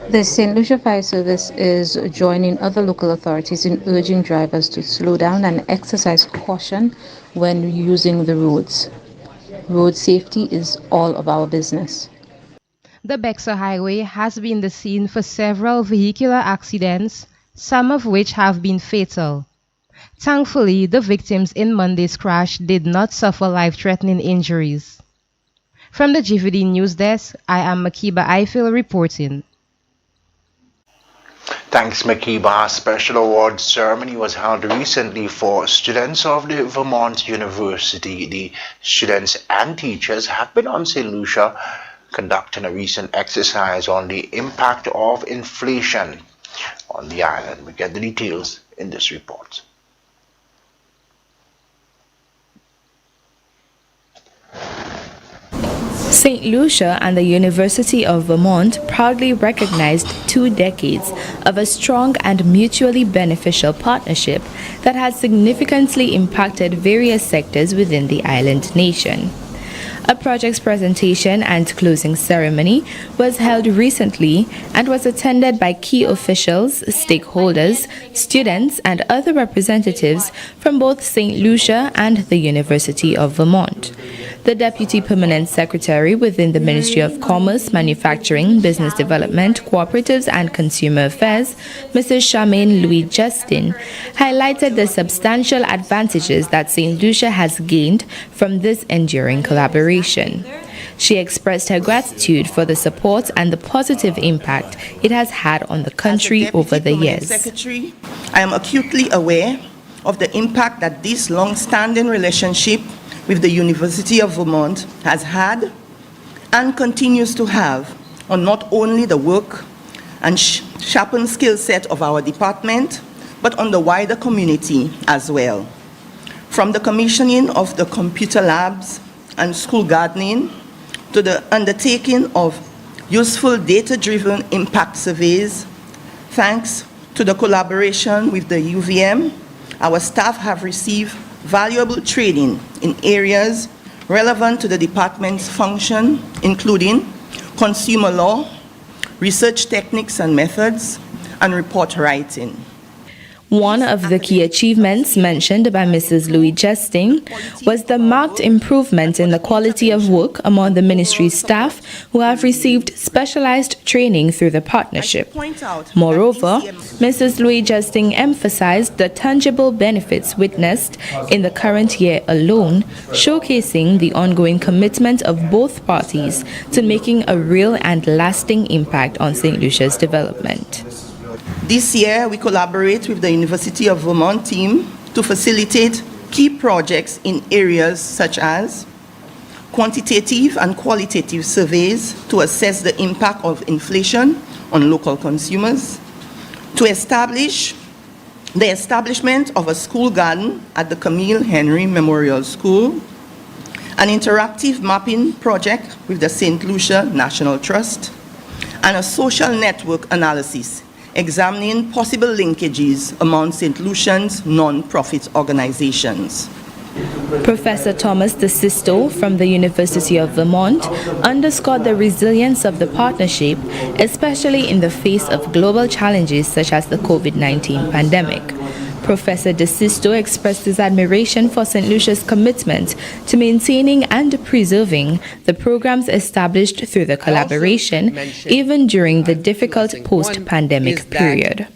The St. Lucia Fire Service is joining other local authorities in urging drivers to slow down and exercise caution when using the roads. Road safety is all of our business. The Bexar Highway has been the scene for several vehicular accidents, some of which have been fatal. Thankfully, the victims in Monday's crash did not suffer life-threatening injuries. From the Gvd News Desk, I am Makiba Eiffel reporting. Thanks, Makiba. A special awards ceremony was held recently for students of the Vermont University. The students and teachers have been on St. Lucia conducting a recent exercise on the impact of inflation on the island. We get the details in this report. St. Lucia and the University of Vermont proudly recognized 2 decades of a strong and mutually beneficial partnership that has significantly impacted various sectors within the island nation. A project's presentation and closing ceremony was held recently and was attended by key officials, stakeholders, students, and other representatives from both St. Lucia and the University of Vermont. The Deputy Permanent Secretary within the Ministry of Commerce, Manufacturing, Business Development, Cooperatives and Consumer Affairs, Mrs. Charmaine Louis-Justin, highlighted the substantial advantages that St. Lucia has gained from this enduring collaboration. She expressed her gratitude for the support and the positive impact it has had on the country over the years. Secretary, I am acutely aware of the impact that this long-standing relationship with the University of Vermont has had and continues to have on not only the work and sharpened skill set of our department, but on the wider community as well. From the commissioning of the computer labs and school gardening to the undertaking of useful data-driven impact surveys, thanks to the collaboration with the UVM, our staff have received valuable training in areas relevant to the department's function, including consumer law, research techniques and methods, and report writing. One of the key achievements mentioned by Mrs. Louis-Justin was the marked improvement in the quality of work among the ministry's staff who have received specialized training through the partnership. Moreover, Mrs. Louis-Justin emphasized the tangible benefits witnessed in the current year alone, showcasing the ongoing commitment of both parties to making a real and lasting impact on St. Lucia's development. This year, we collaborate with the University of Vermont team to facilitate key projects in areas such as quantitative and qualitative surveys to assess the impact of inflation on local consumers, to establish the establishment of a school garden at the Camille Henry Memorial School, an interactive mapping project with the St. Lucia National Trust, and a social network analysis examining possible linkages among St. Lucian's non-profit organizations. Professor Thomas DeSisto from the University of Vermont underscored the resilience of the partnership, especially in the face of global challenges such as the COVID-19 pandemic. Professor DeSisto expressed his admiration for St. Lucia's commitment to maintaining and preserving the programs established through the collaboration, even during the difficult post-pandemic period.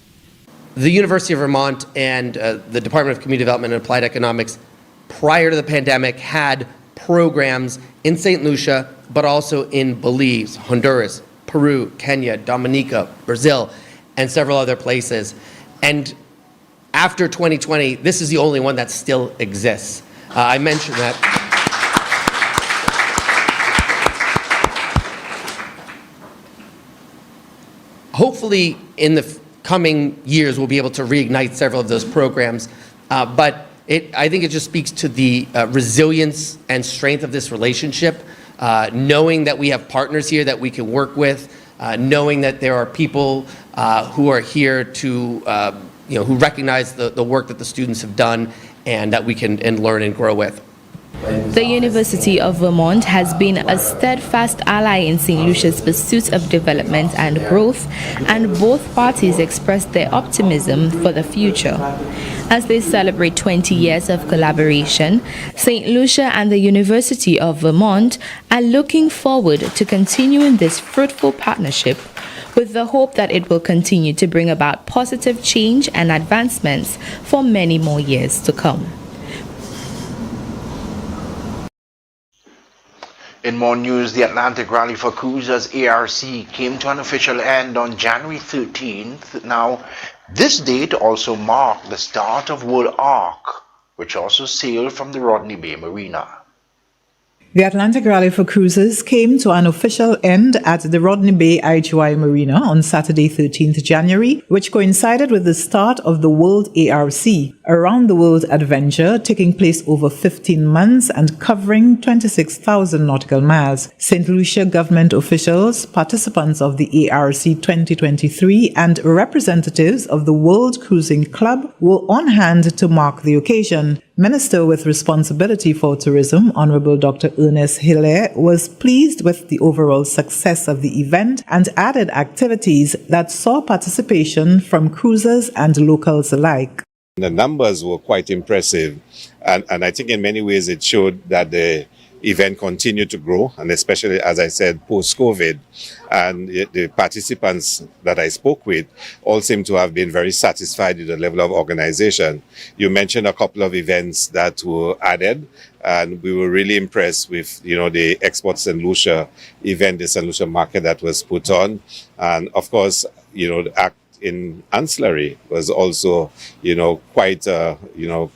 The University of Vermont and the Department of Community Development and Applied Economics, prior to the pandemic, had programs in St. Lucia, but also in Belize, Honduras, Peru, Kenya, Dominica, Brazil, and several other places. And after 2020, this is the only one that still exists. I mentioned that. Hopefully, in the coming years, we'll be able to reignite several of those programs. But I think it just speaks to the resilience and strength of this relationship, knowing that we have partners here that we can work with, knowing that there are people who are here to, who recognize the work that the students have done and that we can learn and grow with. The University of Vermont has been a steadfast ally in St. Lucia's pursuit of development and growth, and both parties expressed their optimism for the future. As they celebrate 20 years of collaboration, St. Lucia and the University of Vermont are looking forward to continuing this fruitful partnership, with the hope that it will continue to bring about positive change and advancements for many more years to come. In more news, the Atlantic Rally for Cruisers ARC came to an official end on January 13th. Now, this date also marked the start of World Arc, which also sailed from the Rodney Bay Marina. The Atlantic Rally for Cruisers came to an official end at the Rodney Bay IGY Marina on Saturday 13th January, which coincided with the start of the World ARC, a round-the-world adventure taking place over 15 months and covering 26,000 nautical miles. St. Lucia government officials, participants of the ARC 2023, and representatives of the World Cruising Club were on hand to mark the occasion. Minister with responsibility for tourism, Honorable Dr. Ernest Hilaire, was pleased with the overall success of the event and added activities that saw participation from cruisers and locals alike. The numbers were quite impressive, and I think in many ways it showed that the event continued to grow, and especially, as I said, post-COVID. And the participants that I spoke with all seem to have been very satisfied with the level of organization. You mentioned a couple of events that were added, and we were really impressed with, the Export St. Lucia event, the St. Lucia market that was put on. And of course, the act in ancillary was also, quite,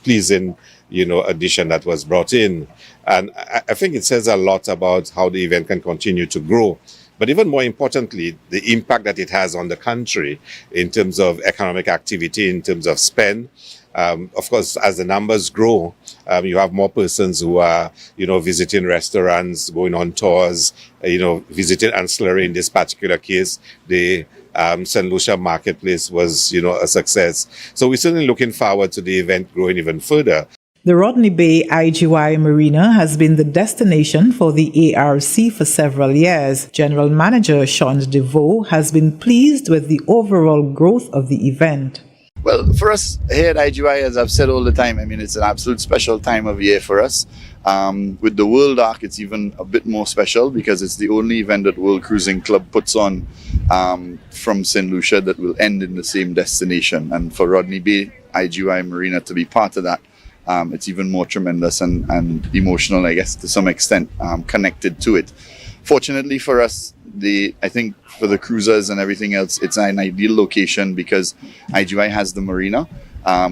pleasing, addition that was brought in. And I think it says a lot about how the event can continue to grow. But even more importantly, the impact that it has on the country in terms of economic activity, in terms of spend. Of course, as the numbers grow, you have more persons who are, visiting restaurants, going on tours, visiting ancillary. In this particular case, the St. Lucia marketplace was, a success. So we're certainly looking forward to the event growing even further. The Rodney Bay IGY Marina has been the destination for the ARC for several years. General Manager Sean DeVoe has been pleased with the overall growth of the event. Well, for us here at IGY, as I've said all the time, it's an absolute special time of year for us. With the World Arc, it's even a bit more special because it's the only event that World Cruising Club puts on from St. Lucia that will end in the same destination. And for Rodney Bay IGY Marina to be part of that, it's even more tremendous and emotional, I guess, to some extent, connected to it. Fortunately for us, I think for the cruisers and everything else, it's an ideal location because IGY has the marina.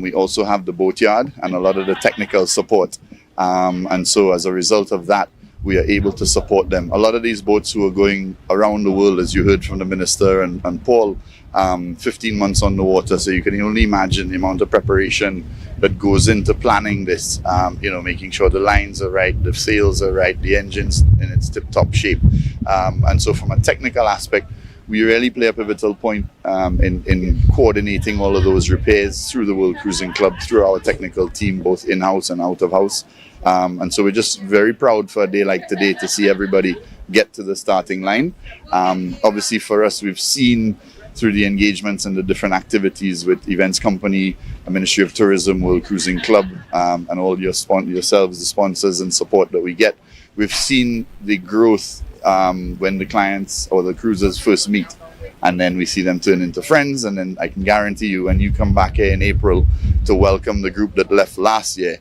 We also have the boatyard and a lot of the technical support. And so as a result of that, we are able to support them. A lot of these boats who are going around the world, as you heard from the Minister and Paul, 15 months on the water. So you can only imagine the amount of preparation that goes into planning this, making sure the lines are right, the sails are right, the engine's in its tip-top shape. And so from a technical aspect, we really play a pivotal point in coordinating all of those repairs through the World Cruising Club, through our technical team, both in-house and out of house. And so we're just very proud for a day like today to see everybody get to the starting line. Obviously for us, we've seen through the engagements and the different activities with Events Company, Ministry of Tourism, World Cruising Club, and all yourselves, the sponsors and support that we get. We've seen the growth when the clients or the cruisers first meet. and then we see them turn into friends, and then I can guarantee you when you come back here in April to welcome the group that left last year,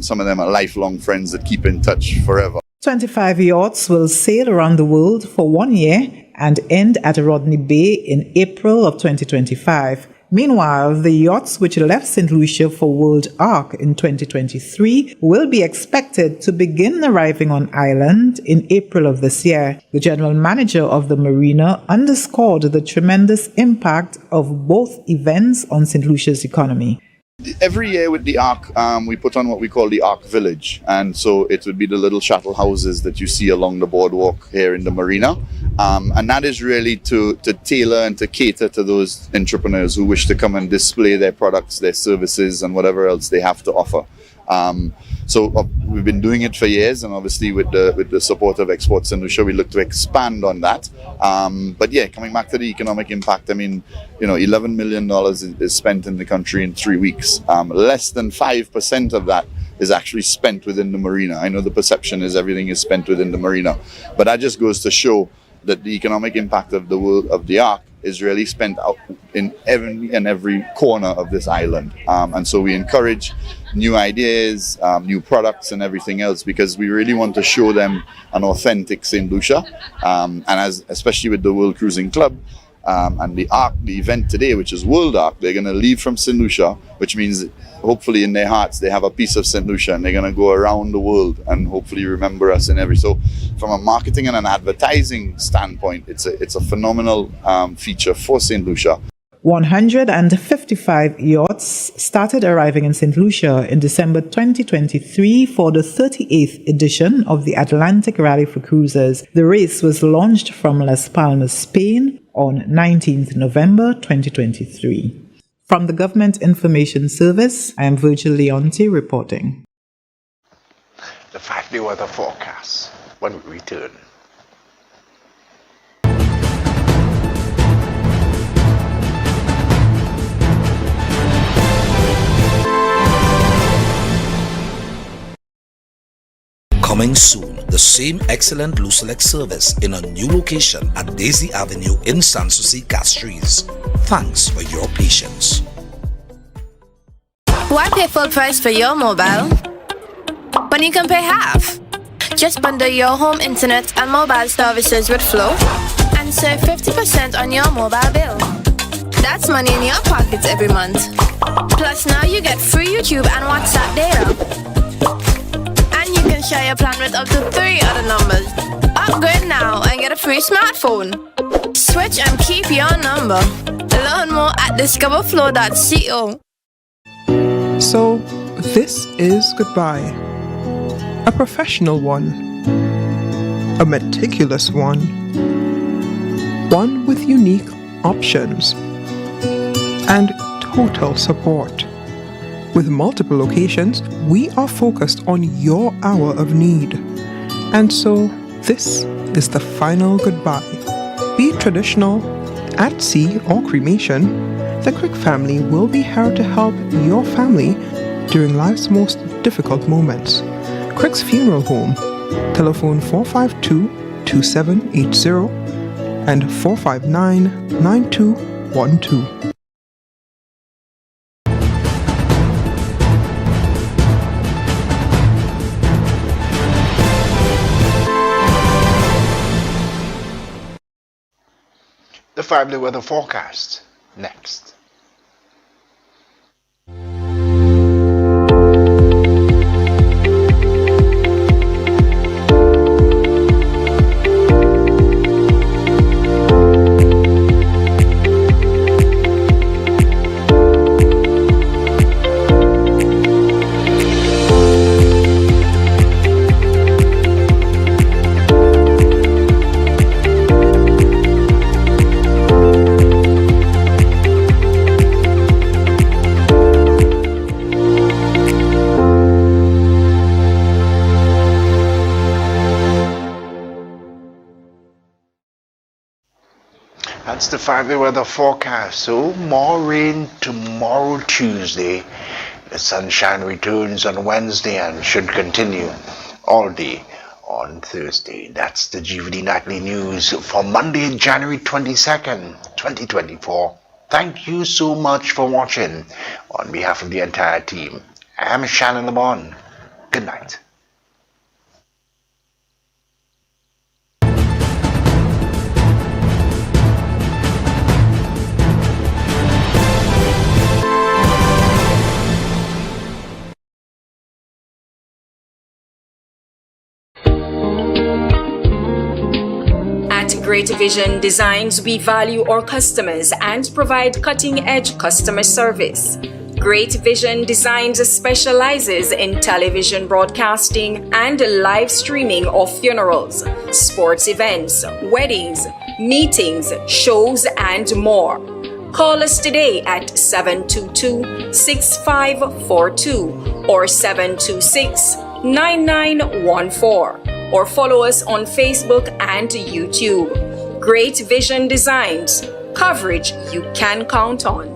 some of them are lifelong friends that keep in touch forever. 25 yachts will sail around the world for 1 year and end at Rodney Bay in April of 2025. Meanwhile, the yachts which left St. Lucia for World Ark in 2023 will be expected to begin arriving on island in April of this year. The general manager of the marina underscored the tremendous impact of both events on St. Lucia's economy. Every year with the Ark, we put on what we call the Ark Village, and so it would be the little shuttle houses that you see along the boardwalk here in the marina, and that is really to tailor and to cater to those entrepreneurs who wish to come and display their products, their services, and whatever else they have to offer. So we've been doing it for years, and obviously with the support of Export St. Lucia, we look to expand on that. But yeah, coming back to the economic impact, I mean, $11 million is spent in the country in 3 weeks. Less than 5% of that is actually spent within the marina. I know the perception is everything is spent within the marina, but that just goes to show that the economic impact of the world of the Ark is really spent out in every corner of this island. And so we encourage new ideas, new products and everything else, because we really want to show them an authentic St. Lucia. And especially with the World Cruising Club and the Ark, the event today, which is World Ark, they're going to leave from St. Lucia, which means hopefully in their hearts they have a piece of St. Lucia, and they're going to go around the world and hopefully remember us in every. So from a marketing and an advertising standpoint, it's a phenomenal feature for St. Lucia. 155 yachts started arriving in St. Lucia in December 2023 for the 38th edition of the Atlantic Rally for Cruisers. The race was launched from Las Palmas, Spain on 19th November 2023. From the Government Information Service, I am Virgil Leonte reporting. The 5-day weather forecast when we return. Coming soon, the same excellent Blue Select service in a new location at Daisy Avenue in Sanssouci, Castries. Thanks for your patience. Why pay full price for your mobile when you can pay half? Just bundle your home internet and mobile services with Flow and save 50% on your mobile bill. That's money in your pockets every month. Plus now you get free YouTube and WhatsApp data. And you can share your plan with up to 3 other numbers. Upgrade now and get a free smartphone. Switch and keep your number. Learn more at discoverflow.co. So, this is goodbye. A professional one. A meticulous one. One with unique options. And total support. With multiple locations, we are focused on your hour of need. And so, this is the final goodbye. Be it traditional, at sea, or cremation, the Crick family will be here to help your family during life's most difficult moments. Crick's Funeral Home, telephone 452-2780 and 459-9212. The 5-day weather forecast next. That's the 5-day weather forecast. So more rain tomorrow, Tuesday. The sunshine returns on Wednesday and should continue all day on Thursday. That's the Gvd Nightly News for Monday, January 22nd, 2024. Thank you so much for watching. On behalf of the entire team, I'm Shannon Lamont. Good night. At Great Vision Designs, we value our customers and provide cutting-edge customer service. Great Vision Designs specializes in television broadcasting and live streaming of funerals, sports events, weddings, meetings, shows, and more. Call us today at 722-6542 or 726-9914. Or follow us on Facebook and YouTube. Great Vision Designs, coverage you can count on.